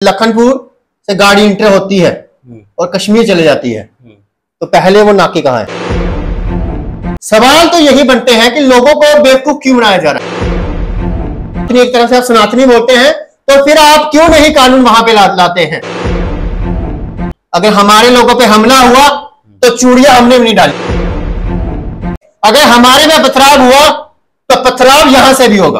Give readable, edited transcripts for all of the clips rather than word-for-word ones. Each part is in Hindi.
लखनपुर से गाड़ी इंटर होती है और कश्मीर चले जाती है, तो पहले वो नाके कहाँ है? सवाल तो यही बनते हैं कि लोगों को बेवकूफ क्यों बनाया जा रहा है। एक तरह से आप सनातनी बोलते हैं तो फिर आप क्यों नहीं कानून वहां पे लाते हैं? अगर हमारे लोगों पे हमला हुआ तो चूड़ियां हमने भी नहीं डाली। अगर हमारे में पथराव हुआ तो पथराव यहां से भी होगा।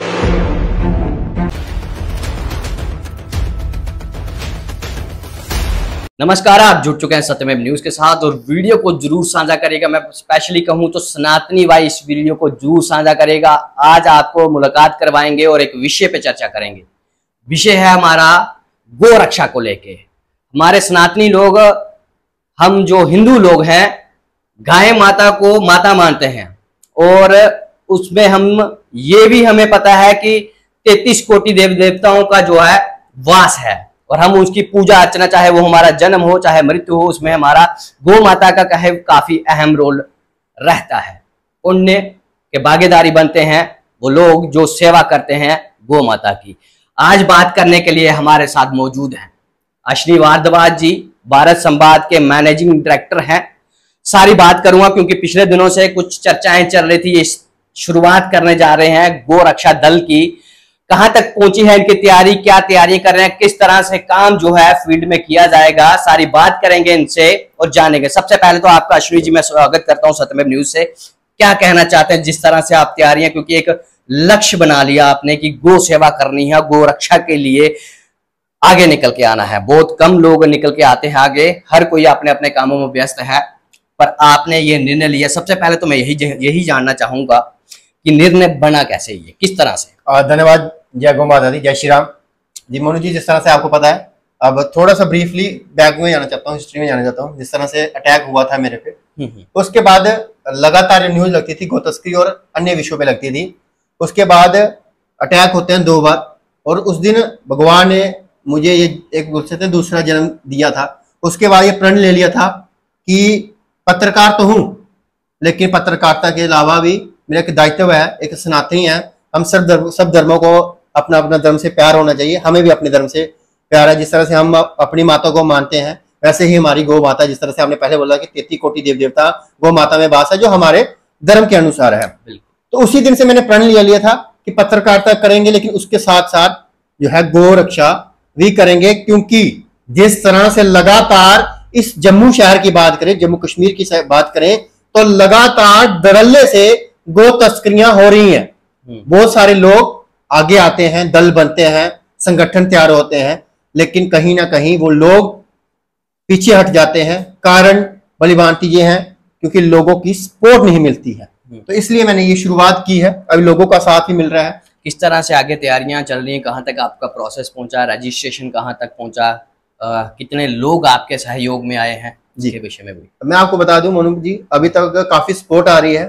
नमस्कार, आप जुड़ चुके हैं सत्यमेव न्यूज के साथ और वीडियो को जरूर साझा करेगा। मैं स्पेशली कहूं तो सनातनी भाई इस वीडियो को जरूर साझा करेगा। आज आपको मुलाकात करवाएंगे और एक विषय पे चर्चा करेंगे। विषय है हमारा गो रक्षा को लेके। हमारे सनातनी लोग, हम जो हिंदू लोग हैं, गाय माता को माता मानते हैं और उसमें हम ये भी हमें पता है कि 33 कोटि देव देवताओं का जो है वास है और हम उसकी पूजा अर्चना, चाहे वो हमारा जन्म हो चाहे मृत्यु हो, उसमें हमारा गौ माता का कहे काफी अहम रोल रहता है। पुण्य के भागीदारी बनते हैं वो लोग जो सेवा करते हैं गौ माता की। आज बात करने के लिए हमारे साथ मौजूद हैं अश्विनी भारद्वाज जी, भारत संवाद के मैनेजिंग डायरेक्टर हैं। सारी बात करूंगा क्योंकि पिछले दिनों से कुछ चर्चाएं चल रही थी। ये शुरुआत करने जा रहे हैं गो रक्षा दल की। कहां तक पहुंची है इनकी तैयारी, क्या तैयारी कर रहे हैं, किस तरह से काम जो है फील्ड में किया जाएगा, सारी बात करेंगे इनसे और जानेंगे। सबसे पहले तो आपका अश्विनी जी मैं स्वागत करता हूं सत्यमेव न्यूज से। क्या कहना चाहते हैं जिस तरह से आप तैयारियां, क्योंकि एक लक्ष्य बना लिया आपने कि गो सेवा करनी है, गो रक्षा के लिए आगे निकल के आना है। बहुत कम लोग निकल के आते हैं आगे, हर कोई अपने अपने कामों में व्यस्त है, पर आपने ये निर्णय लिया। सबसे पहले तो मैं यही जानना चाहूंगा कि निर्णय बना कैसे, ये किस तरह से? धन्यवाद। जय गौ माता दी, जय श्री राम जी। मोनू जी, जिस तरह से आपको पता है, अब थोड़ा सा ब्रीफली बैक में जाना चाहता हूँ, हिस्ट्री में जाना चाहता हूँ। जिस तरह से अटैक हुआ था मेरे पे, उसके बाद लगातार न्यूज लगती थी गौ तस्करी और अन्य विषयों पे लगती थी। उसके बाद अटैक होते हैं 2 बार और उस दिन भगवान ने मुझे ये एक बोल सकते दूसरा जन्म दिया था। उसके बाद ये प्रण ले लिया था कि पत्रकार तो हूँ, लेकिन पत्रकारिता के अलावा भी मेरा एक दायित्व है, एक सनातनी है। हम सब धर्मों को अपना अपना धर्म से प्यार होना चाहिए। हमें भी अपने धर्म से प्यार है। जिस तरह से हम अपनी माता को मानते हैं, वैसे ही हमारी गौ माता, जिस तरह से आपने पहले बोला कि 33 कोटि देव देवता गौ माता में वास है, जो हमारे धर्म के अनुसार है। तो उसी दिन से मैंने प्रण लिया था कि पत्रकारिता करेंगे, लेकिन उसके साथ साथ जो है गौ रक्षा भी करेंगे। क्योंकि जिस तरह से लगातार इस जम्मू शहर की बात करें, जम्मू कश्मीर की बात करें, तो लगातार धड़ल्ले से गौ तस्करियां हो रही हैं। बहुत सारे लोग आगे आते हैं, दल बनते हैं, संगठन तैयार होते हैं, लेकिन कहीं ना कहीं वो लोग पीछे हट जाते हैं। कारण भली भांति ये है क्योंकि लोगों की सपोर्ट नहीं मिलती है। तो इसलिए मैंने ये शुरुआत की है। अभी लोगों का साथ भी मिल रहा है। किस तरह से आगे तैयारियां चल रही हैं, कहां तक आपका प्रोसेस पहुंचा, रजिस्ट्रेशन कहां तक पहुंचा, कितने लोग आपके सहयोग में आए हैं जी के विषय में भी मैं आपको बता दूं मोनू जी, अभी तक काफी सपोर्ट आ रही है।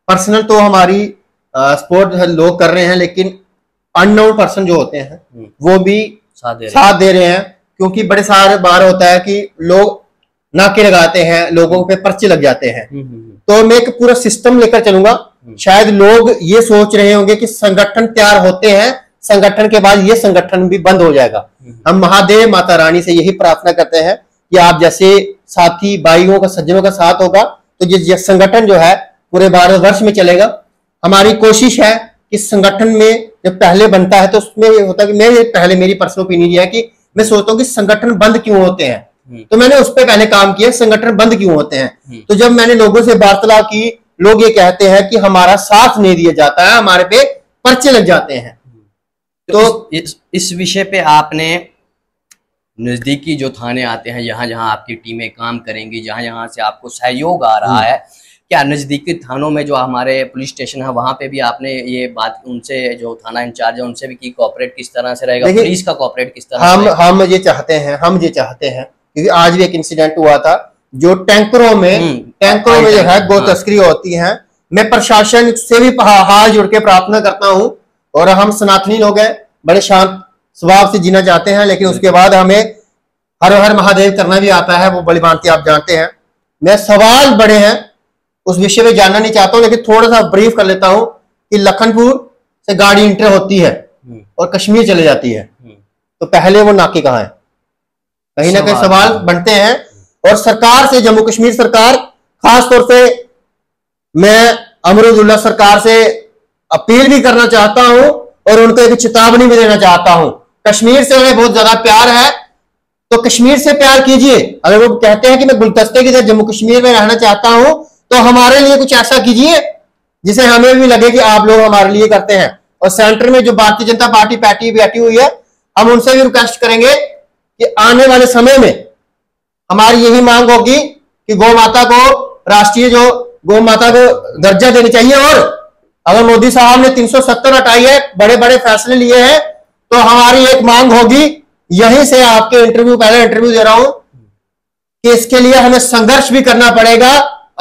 पर्सनल तो हमारी सपोर्ट लोग कर रहे हैं, लेकिन अननोन पर्सन जो होते हैं वो भी साथ दे रहे हैं। क्योंकि बड़े सारे बार होता है कि लोग नाके लगाते हैं, लोगों पे पर्चे लग जाते हैं। तो मैं एक पूरा सिस्टम लेकर चलूंगा। शायद लोग ये सोच रहे होंगे कि संगठन तैयार होते हैं, संगठन के बाद ये संगठन भी बंद हो जाएगा। हम महादेव माता रानी से यही प्रार्थना करते हैं कि आप जैसे साथी भाइयों का, सज्जनों का साथ होगा तो ये संगठन जो है पूरे भारतवर्ष में चलेगा। हमारी कोशिश है कि संगठन में जब पहले बनता है तो उसमें ये होता है कि मेरी पर्सनल ओपिनियन ये है कि मैं सोचता हूँ कि संगठन बंद क्यों होते हैं, तो मैंने उस पर पहले काम किया, संगठन बंद क्यों होते हैं। तो जब मैंने लोगों से वार्तालाप की, लोग ये कहते हैं कि हमारा साथ नहीं दिया जाता है, हमारे पे पर्चे लग जाते हैं। तो इस विषय पे आपने नजदीकी जो थाने आते हैं, यहाँ जहाँ आपकी टीमें काम करेंगी, जहाँ जहाँ से आपको सहयोग आ रहा है, क्या नजदीकी थानों में जो हमारे पुलिस स्टेशन है वहां पे भी आपने ये बात उनसे, जो थाना इंचार्ज है उनसे भी की, कोऑपरेट किस तरह से रहेगा, पुलिस का कोऑपरेट किस तरह हम ये चाहते हैं क्योंकि आज भी एक इंसिडेंट हुआ था जो टैंकरों में जो है गौ तस्करी होती है। मैं प्रशासन से भी हाथ जोड़ के प्रार्थना करता हूँ, और हम सनातनी लोग हैं, बड़े शांत स्वभाव से जीना चाहते हैं, लेकिन उसके बाद हमें हर हर महादेव करना भी आता है, वो बड़ी भांति आप जानते हैं। मैं सवाल बड़े हैं उस विषय में जानना नहीं चाहता हूँ, लेकिन थोड़ा सा ब्रीफ कर लेता हूँ कि लखनपुर से गाड़ी इंटर होती है और कश्मीर चले जाती है, तो पहले वो नाके कहाँ है? कहीं ना कहीं सवाल बनते हैं। और सरकार से, जम्मू कश्मीर सरकार, खास तौर से मैं अमरुदुल्ला सरकार से अपील भी करना चाहता हूं और उनको एक चेतावनी भी देना चाहता हूं। कश्मीर से उन्हें बहुत ज्यादा प्यार है, तो कश्मीर से प्यार कीजिए। अगर वो कहते हैं कि मैं गुलदस्ते की तरह जम्मू कश्मीर में रहना चाहता हूं, तो हमारे लिए कुछ ऐसा कीजिए जिसे हमें भी लगे कि आप लोग हमारे लिए करते हैं। और सेंटर में जो भारतीय जनता पार्टी बैठी हुई है, हम उनसे भी रिक्वेस्ट करेंगे कि आने वाले समय में हमारी यही मांग होगी कि गौ माता को राष्ट्रीय, जो गौ माता को दर्जा देनी चाहिए। और अगर मोदी साहब ने 370 हटाई है, बड़े बड़े फैसले लिए हैं, तो हमारी एक मांग होगी, यहीं से आपके इंटरव्यू, पहले इंटरव्यू दे रहा हूं, कि इसके लिए हमें संघर्ष भी करना पड़ेगा,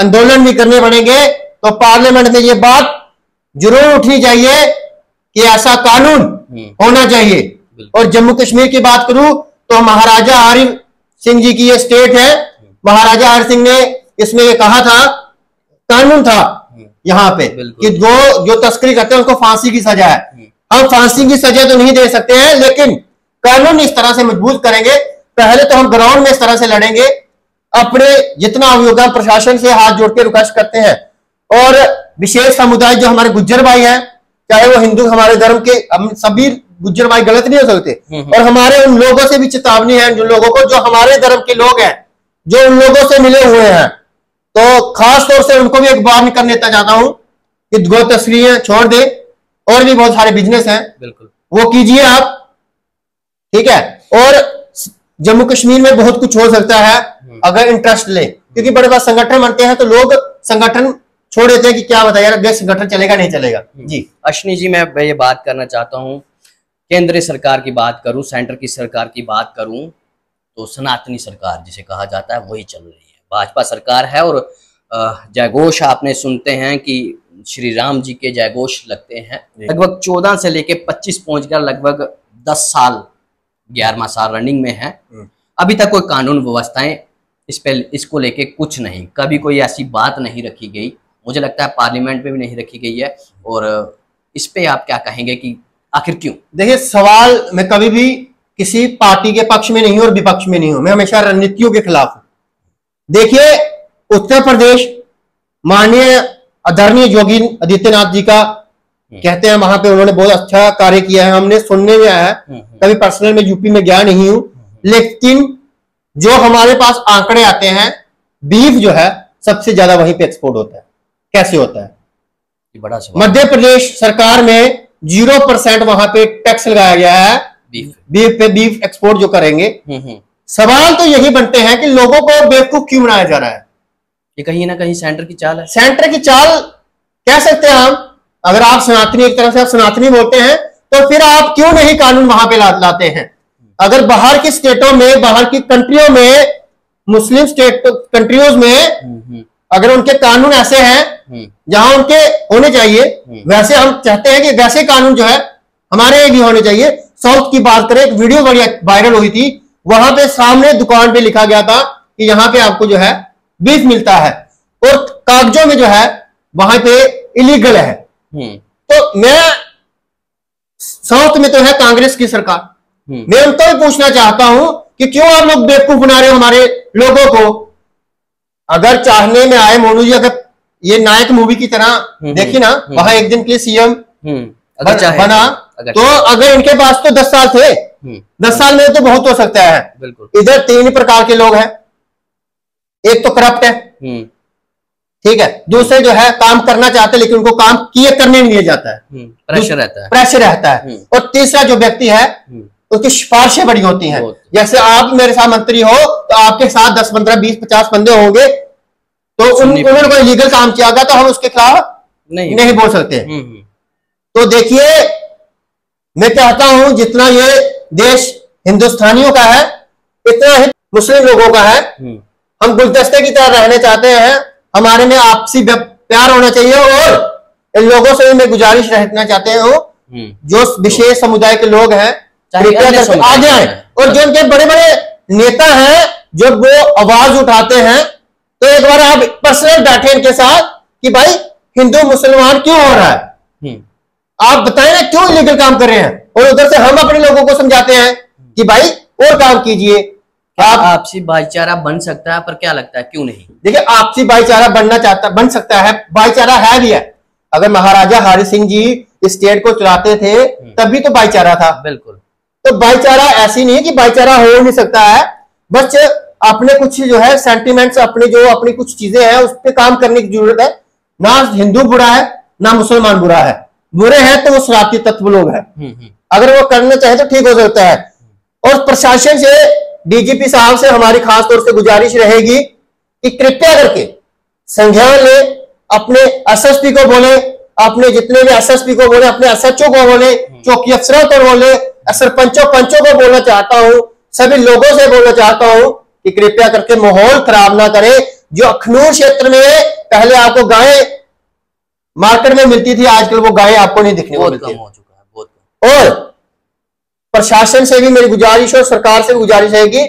आंदोलन भी करने पड़ेंगे। तो पार्लियामेंट में ये बात जरूर उठनी चाहिए कि ऐसा कानून होना चाहिए। और जम्मू कश्मीर की बात करूं तो महाराजा हरि सिंह जी की ये स्टेट है। महाराजा हरि सिंह ने इसमें ये कहा था, कानून था यहाँ पे कि जो तस्करी करते हैं उसको फांसी की सजा है। हम फांसी की सजा तो नहीं दे सकते हैं, लेकिन कानून इस तरह से मजबूत करेंगे। पहले तो हम ग्राउंड में इस तरह से लड़ेंगे, अपने जितना योगदान प्रशासन से हाथ जोड़ के रिक्वेस्ट करते हैं। और विशेष समुदाय जो हमारे गुज्जर भाई हैं, चाहे वो हिंदू, हमारे धर्म के, हम सभी गुज्जर भाई गलत नहीं हो सकते। और हमारे उन लोगों से भी चेतावनी है, जो लोगों को, जो हमारे धर्म के लोग हैं, जो उन लोगों से मिले हुए हैं, तो खास तौर से उनको भी एक बार निकल देता चाहता हूं कि गौ तस्करी छोड़ दे। और भी बहुत सारे बिजनेस हैं, बिल्कुल वो कीजिए आप, ठीक है। और जम्मू कश्मीर में बहुत कुछ हो सकता है अगर इंटरेस्ट ले, क्योंकि बड़े बड़े संगठन बनते हैं तो लोग संगठन छोड़ देते हैं कि क्या बताया यार, संगठन चलेगा नहीं चलेगा। जी अश्विनी जी, मैं ये बात करना चाहता हूँ, केंद्रीय सरकार की बात करूं, सेंटर की सरकार की बात करूं, तो सनातनी सरकार जिसे कहा जाता है वही चल रही है, भाजपा सरकार है। और जयघोष आपने सुनते हैं कि श्री राम जी के जयघोष लगते हैं, लगभग 14 से लेके 25 पहुंचकर लगभग 10 साल, 11वां साल रनिंग में है। अभी तक कोई कानून व्यवस्थाएं इसको लेके कुछ नहीं, कभी कोई ऐसी बात नहीं रखी गई, मुझे लगता है पार्लियामेंट में भी नहीं रखी गई है। और इस पे आप क्या कहेंगे कि आखिर क्यों? देखिए, सवाल, मैं कभी भी किसी पार्टी के पक्ष में नहीं हूं और विपक्ष में नहीं हूं, मैं हमेशा रणनीतियों के खिलाफ हूं। देखिए, उत्तर प्रदेश, माननीय आदरणीय योगी आदित्यनाथ जी का कहते हैं, वहां पे उन्होंने बहुत अच्छा कार्य किया है, हमने सुनने में आया है। कभी पर्सनल में यूपी में गया नहीं हूं, लेकिन जो हमारे पास आंकड़े आते हैं, बीफ जो है सबसे ज्यादा वहीं पे एक्सपोर्ट होता है। कैसे होता है? बड़ा सवाल। मध्य प्रदेश सरकार में 0% वहां पे टैक्स लगाया गया है बीफ पे, बीफ एक्सपोर्ट जो करेंगे। सवाल तो यही बनते हैं कि लोगों को बेवकूफ क्यों बनाया जा रहा है? ये कहीं ना कहीं सेंटर की चाल है। सेंटर की चाल कह सकते हैं हम। अगर आप सनातनी, एक तरह से आप सनातनी बोलते हैं, तो फिर आप क्यों नहीं कानून वहां पे लाते हैं? अगर बाहर की स्टेटों में, बाहर की कंट्रियों में, मुस्लिम स्टेट कंट्रियों में अगर उनके कानून ऐसे हैं जहां उनके होने चाहिए, वैसे हम चाहते हैं कि वैसे कानून जो है हमारे भी होने चाहिए। साउथ की बात करें, एक वीडियो बड़ी वायरल हुई थी, वहां पे सामने दुकान पे लिखा गया था कि यहाँ पे आपको जो है बीफ मिलता है, और कागजों में जो है वहां पे इलीगल है। तो मैं, साउथ में तो है कांग्रेस की सरकार, मैं उनको भी पूछना चाहता हूं कि क्यों आप लोग बेवकूफ बना रहे हो हमारे लोगों को? अगर चाहने में आए, मोनू जी, अगर ये नायक मूवी की तरह देखी ना, वहां एक दिन के लिए सीएम बना, तो अगर इनके पास तो 10 साल थे, 10 साल में तो बहुत हो सकता है। इधर 3 प्रकार के लोग हैं, एक तो करप्ट है, ठीक है, दूसरे जो है काम करना चाहते लेकिन उनको काम किए करने नहीं दिया जाता है, प्रेशर रहता है, और तीसरा जो व्यक्ति है उसकी सिफारिशें बड़ी होती हैं। जैसे आप मेरे साथ मंत्री हो तो आपके साथ 10, 15, 20, 50 बंदे होंगे, तो उन्होंने कोई लीगल काम किया गया तो हम उसके खिलाफ नहीं बोल सकते। तो देखिए, मैं चाहता हूं जितना ये देश हिंदुस्तानियों का है, इतना ही मुस्लिम लोगों का है। हम गुलदस्ते की तरह रहने चाहते हैं, हमारे में आपसी प्यार होना चाहिए। और इन लोगों से मैं गुजारिश रखना चाहते हो, जो विशेष समुदाय के लोग हैं आगे आए, और जो उनके बड़े बड़े नेता हैं जब वो आवाज उठाते हैं, तो एक बार आप पर्सनल बैठे इनके साथ कि भाई हिंदू मुसलमान क्यों हो रहा है, आप बताएं ना क्यों इलीगल काम कर रहे हैं। और उधर से हम अपने लोगों को समझाते हैं कि भाई और काम कीजिए, आपसी भाईचारा बन सकता है, पर क्या लगता है क्यों नहीं? देखिए, आपसी भाईचारा बन सकता है, भाईचारा है भी है। अगर महाराजा हरि सिंह जी स्टेट को चलाते थे तभी तो भाईचारा था। बिल्कुल। तो भाईचारा ऐसी नहीं है कि भाईचारा हो नहीं सकता है, बस अपने कुछ जो है सेंटिमेंट्स, अपनी कुछ चीजें हैं उस पर काम करने की जरूरत है। ना हिंदू बुरा है ना मुसलमान बुरा है, बुरे हैं तो वो शरारती तत्व लोग हैं। अगर वो करना चाहे तो ठीक हो सकता है। और प्रशासन से, डीजीपी साहब से हमारी खास तौर से गुजारिश रहेगी कि कृपया करके संज्ञान ले, अपने एसएसपी को बोले, अपने जितने भी एसएसपी को बोले, अपने एसएचओ को बोले, चौकी अफसरों को बोले, सरपंचों पंचों को बोलना चाहता हूं, सभी लोगों से बोलना चाहता हूं कि कृपया करके माहौल खराब ना करें। जो अखनूर क्षेत्र में पहले आपको गायें मार्केट में मिलती थी, आजकल वो गायें आपको नहीं दिखने को मिलती है। और प्रशासन से भी मेरी गुजारिश और सरकार से भी गुजारिश है कि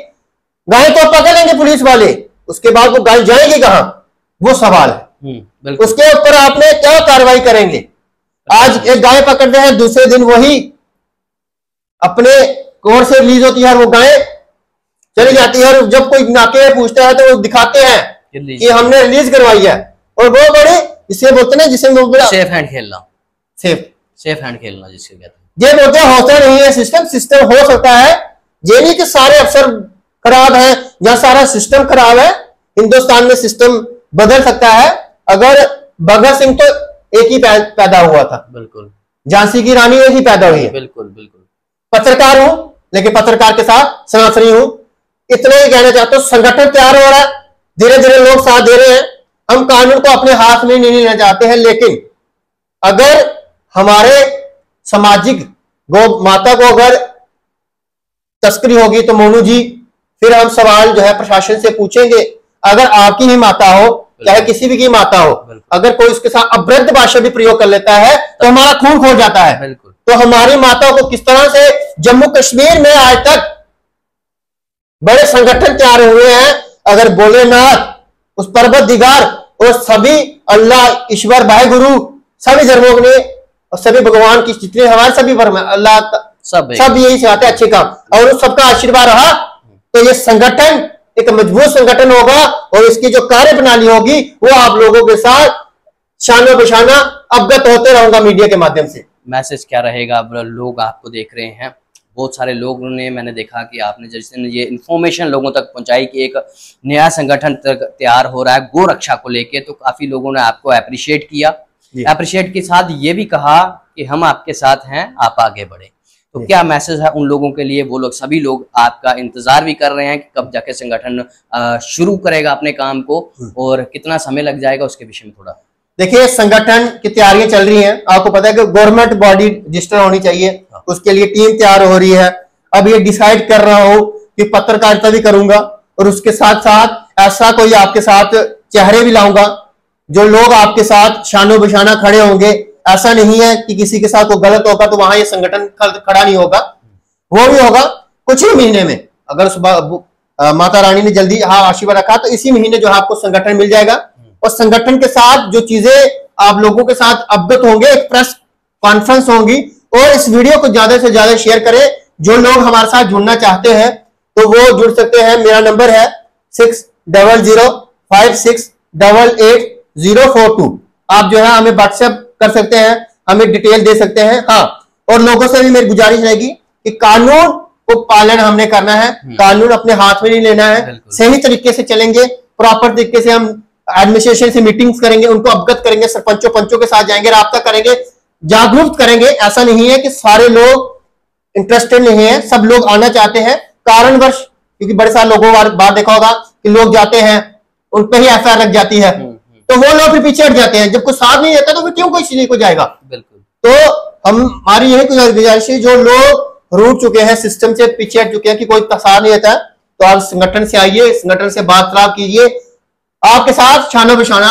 गायें तो पकड़ लेंगे पुलिस वाले, उसके बाद वो गाय जाएगी कहां, वो सवाल है। उसके ऊपर आपने क्या कार्रवाई करेंगे? आज एक गाय पकड़ते हैं, दूसरे दिन वही अपने कोर्ट से रिलीज होती है, वो गाय चली जाती है। और जब कोई नाके पूछता है तो वो दिखाते हैं कि हमने रिलीज करवाई है। और वो बड़े जिसे बोलते हैं, जिसे सेफ हैंड खेलना, सेफ हैंड खेलना जिसके कहते हैं, ये बोलते हैं होता नहीं है सिस्टम हो सकता है। ये नहीं कि सारे अफसर खराब है या सारा सिस्टम खराब है, हिंदुस्तान में सिस्टम बदल सकता है। अगर भगत सिंह तो एक ही पैदा हुआ था, बिल्कुल, झांसी की रानी एक ही पैदा हुई है, बिल्कुल बिल्कुल। पत्रकार हूं, लेकिन पत्रकार के साथ सनातनी हूं। इतना ही कहना चाहता हूं, संगठन तैयार हो रहा है, धीरे धीरे लोग साथ दे रहे हैं। हम कानून को अपने हाथ में नहीं लेना चाहते हैं, लेकिन अगर हमारे सामाजिक गौ माता को अगर तस्करी होगी तो मोनू जी फिर हम सवाल जो है प्रशासन से पूछेंगे। अगर आपकी ही माता हो, चाहे किसी भी की माता हो, अगर कोई उसके साथ अभद्र भाषा भी प्रयोग कर लेता है तो हमारा खून खोल जाता है। तो हमारी माताओं को किस तरह से जम्मू कश्मीर में आज तक बड़े संगठन तैयार हुए हैं। अगर भोलेनाथ, उस पर्वत दिगार और सभी अल्लाह ईश्वर भाई गुरु सभी धर्मों ने और सभी भगवान की जितने हमारे सभी धर्म अल्लाह सब यही सिखाते अच्छे काम, और उस सबका आशीर्वाद रहा तो ये संगठन एक मजबूत संगठन होगा। और इसकी जो कार्य प्रणाली होगी वो आप लोगों के साथ शानो बशाना अवगत होते रहूंगा मीडिया के माध्यम से। मैसेज क्या रहेगा? अब लोग आपको देख रहे हैं, बहुत सारे लोगों ने, मैंने देखा कि आपने जैसे ये इन्फॉर्मेशन लोगों तक पहुंचाई कि एक नया संगठन तैयार हो रहा है गौ रक्षा को लेके, तो काफी लोगों ने आपको अप्रिशिएट किया। अप्रिशिएट के साथ ये भी कहा कि हम आपके साथ हैं, आप आगे बढ़े। तो क्या मैसेज है उन लोगों के लिए? वो लोग सभी लोग आपका इंतजार भी कर रहे हैं कि कब जाके संगठन शुरू करेगा अपने काम को और कितना समय लग जाएगा, उसके विषय में थोड़ा देखिए। संगठन की तैयारियां चल रही हैं, आपको पता है कि गवर्नमेंट बॉडी रजिस्टर होनी चाहिए, उसके लिए टीम तैयार हो रही है। अब ये डिसाइड कर रहा हूं कि पत्रकारिता भी करूंगा और उसके साथ साथ ऐसा कोई आपके साथ चेहरे भी लाऊंगा जो लोग आपके साथ शानो बिशाना खड़े होंगे। ऐसा नहीं है कि किसी के साथ कोई गलत होगा तो वहां ये संगठन खड़ा नहीं होगा, वो भी होगा कुछ ही महीने में। अगर माता रानी ने जल्दी आशीर्वाद रखा तो इसी महीने जो है आपको संगठन मिल जाएगा। और संगठन के साथ जो चीजें आप लोगों के साथ अवगत होंगे, एक प्रेस कॉन्फ्रेंस होगी। और इस वीडियो को ज्यादा से ज्यादा शेयर करें। जो लोग हमारे साथ जुड़ना चाहते हैं तो वो जुड़ सकते हैं। मेरा नंबर है 6005688042। आप जो है हमें व्हाट्सएप कर सकते हैं, हमें डिटेल दे सकते हैं। हाँ, और लोगों से भी मेरी गुजारिश रहेगी कि कानून को पालन हमने करना है, कानून अपने हाथ में नहीं लेना है। सही तरीके से चलेंगे, प्रॉपर तरीके से हम एडमिनिस्ट्रेशन से मीटिंग्स करेंगे, उनको अवगत करेंगे, सरपंचों पंचों के साथ जाएंगे, राब्ता करेंगे, जागरूक करेंगे। ऐसा नहीं है कि सारे लोग इंटरेस्टेड नहीं है, सब लोग आना चाहते हैं कारणवश, क्योंकि बड़े सारे लोगों बार देखा होगा कि लोग जाते हैं उन पर ही एफआईआर लग जाती है, तो वो लोग फिर पीछे हट जाते हैं। जब कोई साथ नहीं रहता तो फिर क्यों कोई चीज को जाएगा। बिल्कुल। तो हमारी यही गुजारिश है, जो लोग रूट चुके हैं, सिस्टम से पीछे हट चुके हैं कि कोई साथ नहीं रहता, तो आप संगठन से आइए, संगठन से वार्तालाप कीजिए। आपके साथ शानो बिशाना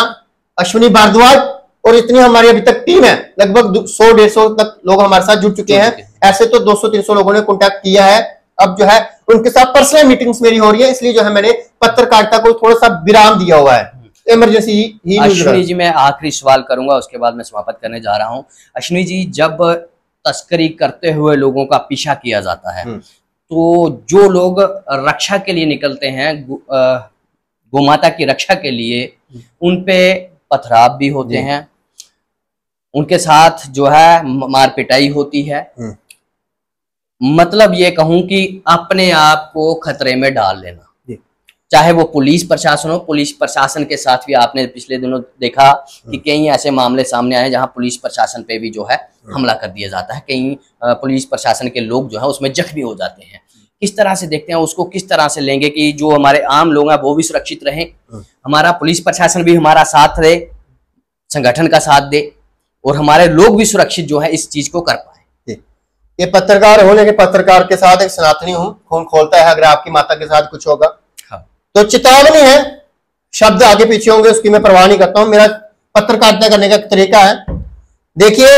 अश्विनी भारद्वाज और इतनी हमारी अभी तक टीम है, लगभग 100-150 तक लोग हमारे साथ जुड़ चुके हैं। ऐसे तो 200-300 लोगों ने कॉन्टैक्ट किया है। अब जो है उनके साथ पर्सनल मीटिंग्स मेरी हो रही है, इसलिए जो है मैंने पत्रकारिता को थोड़ा सा विराम दिया हुआ है, इमरजेंसी ही। अश्विनी जी, मैं आखिरी सवाल करूंगा, उसके बाद मैं समाप्त करने जा रहा हूं। अश्विनी जी, जब तस्करी करते हुए लोगों का पीछा किया जाता है तो जो लोग रक्षा के लिए निकलते हैं, गोमाता की रक्षा के लिए, उन पे पथराव भी होते हैं, उनके साथ जो है मार पिटाई होती है। मतलब ये कहूं कि अपने आप को खतरे में डाल लेना, चाहे वो पुलिस प्रशासन हो। पुलिस प्रशासन के साथ भी आपने पिछले दिनों देखा कि कई ऐसे मामले सामने आए जहां पुलिस प्रशासन पे भी जो है हमला कर दिया जाता है, कई पुलिस प्रशासन के लोग जो है उसमें जख्मी हो जाते हैं। किस तरह से देखते हैं उसको, किस तरह से लेंगे कि जो हमारे आम लोग हैं वो भी सुरक्षित रहें, हमारा पुलिस प्रशासन भी हमारा साथ दे, संगठन का साथ दे, और हमारे लोग भी सुरक्षित जो है इस चीज को कर पाए। ये पत्रकार हो, लेकिन पत्रकार के साथ एक सनातनी हूं, खून खोलता है। अगर आपकी माता के साथ कुछ होगा तो चेतावनी है, शब्द आगे पीछे होंगे उसकी मैं परवाह नहीं करता हूं। मेरा पत्रकारिता करने का तरीका है। देखिए,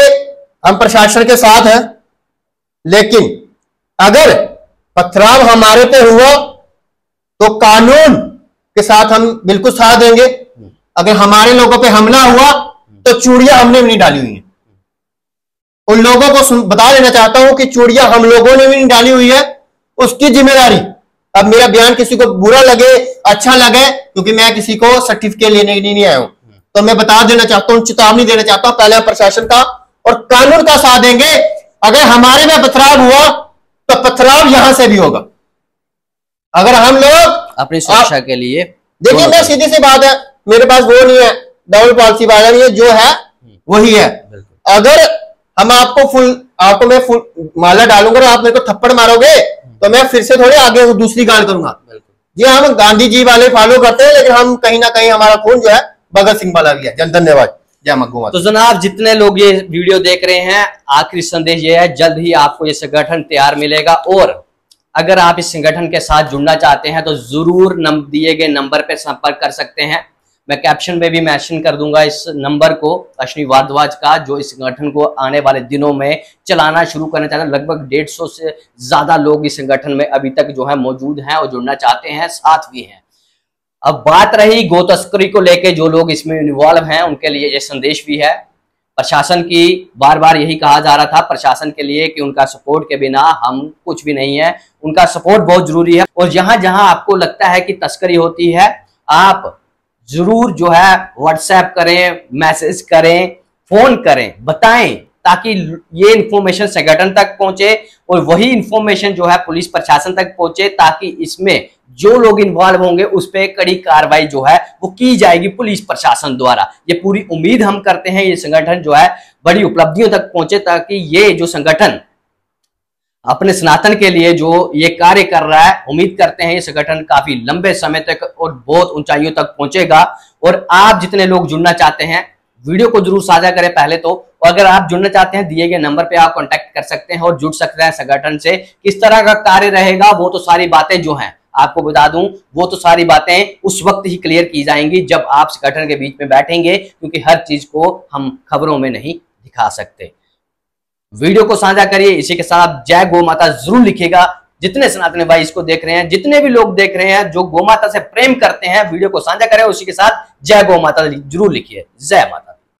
हम प्रशासन के साथ हैं, लेकिन अगर पथराव हमारे पे हुआ तो कानून के साथ हम बिल्कुल साथ देंगे। अगर हमारे लोगों पे हमला हुआ तो चूड़ियां हमने भी नहीं डाली हुई है। उन लोगों को बता देना चाहता हूं कि चूड़ियां हम लोगों ने भी नहीं डाली हुई है, उसकी जिम्मेदारी। अब मेरा बयान किसी को बुरा लगे अच्छा लगे, क्योंकि मैं किसी को सर्टिफिकेट लेने के लिए नहीं आया हूं, तो मैं बता देना चाहता हूं, चेतावनी देना चाहता हूं, पहले प्रशासन का और कानून का साथ देंगे। अगर हमारे में पथराव हुआ तो पथराव यहां से भी होगा। अगर हम लोग अपनी सुरक्षा के लिए, देखिए, मैं सीधी सी बात है, मेरे पास वो नहीं है, डबल पॉलिसी वाला नहीं है, जो है वही है। अगर हम आपको मैं फुल माला डालूंगा और आप मेरे को थप्पड़ मारोगे तो मैं फिर से थोड़ी आगे दूसरी गाल करूंगा। जी, हम गांधी जी वाले फॉलो करते हैं, लेकिन हम कहीं ना कहीं हमारा खून जो है भगत सिंह वाला भी है। जन धन्यवाद, जय मां। तो जनाब, जितने लोग ये वीडियो देख रहे हैं, आखिरी संदेश ये है, जल्द ही आपको ये संगठन तैयार मिलेगा, और अगर आप इस संगठन के साथ जुड़ना चाहते हैं तो जरूर दिए गए नंबर पर संपर्क कर सकते हैं। मैं कैप्शन में भी मेंशन कर दूंगा इस नंबर को, अश्विनी भारद्वाज का, जो इस संगठन को आने वाले दिनों में चलाना शुरू करना चाहते हैं। लगभग 150 से ज्यादा लोग इस संगठन में अभी तक जो है मौजूद हैं और जुड़ना चाहते हैं, साथ भी हैं। अब बात रही गो तस्करी को लेके, जो लोग इसमें इन्वॉल्व हैं उनके लिए ये संदेश भी है। प्रशासन की बार बार यही कहा जा रहा था प्रशासन के लिए कि उनका सपोर्ट के बिना हम कुछ भी नहीं है, उनका सपोर्ट बहुत जरूरी है। और जहां जहां आपको लगता है कि तस्करी होती है, आप जरूर जो है व्हाट्सएप करें, मैसेज करें, फोन करें, बताएं, ताकि ये इंफॉर्मेशन संगठन तक पहुंचे और वही इंफॉर्मेशन जो है पुलिस प्रशासन तक पहुंचे, ताकि इसमें जो लोग इन्वॉल्व होंगे उस पर कड़ी कार्रवाई जो है वो की जाएगी पुलिस प्रशासन द्वारा। ये पूरी उम्मीद हम करते हैं ये संगठन जो है बड़ी उपलब्धियों तक पहुंचे, ताकि ये जो संगठन अपने सनातन के लिए जो ये कार्य कर रहा है, उम्मीद करते हैं ये संगठन काफी लंबे समय तक और बहुत ऊंचाइयों तक पहुंचेगा। और आप जितने लोग जुड़ना चाहते हैं, वीडियो को जरूर साझा करें पहले तो, और अगर आप जुड़ना चाहते हैं दिए गए नंबर पे आप कांटेक्ट कर सकते हैं और जुड़ सकते हैं संगठन से। किस तरह का कार्य रहेगा वो तो सारी बातें जो हैं आपको बता दूं, वो तो सारी बातें उस वक्त ही क्लियर की जाएंगी जब आप संगठन के बीच में बैठेंगे, क्योंकि हर चीज को हम खबरों में नहीं दिखा सकते। वीडियो को साझा करिए, इसी के साथ जय गौ माता जरूर लिखिएगा। जितने सनातनी भाई इसको देख रहे हैं, जितने भी लोग देख रहे हैं जो गौ माता से प्रेम करते हैं, वीडियो को साझा करें, उसी के साथ जय गौ माता जरूर लिखिए। जय माता।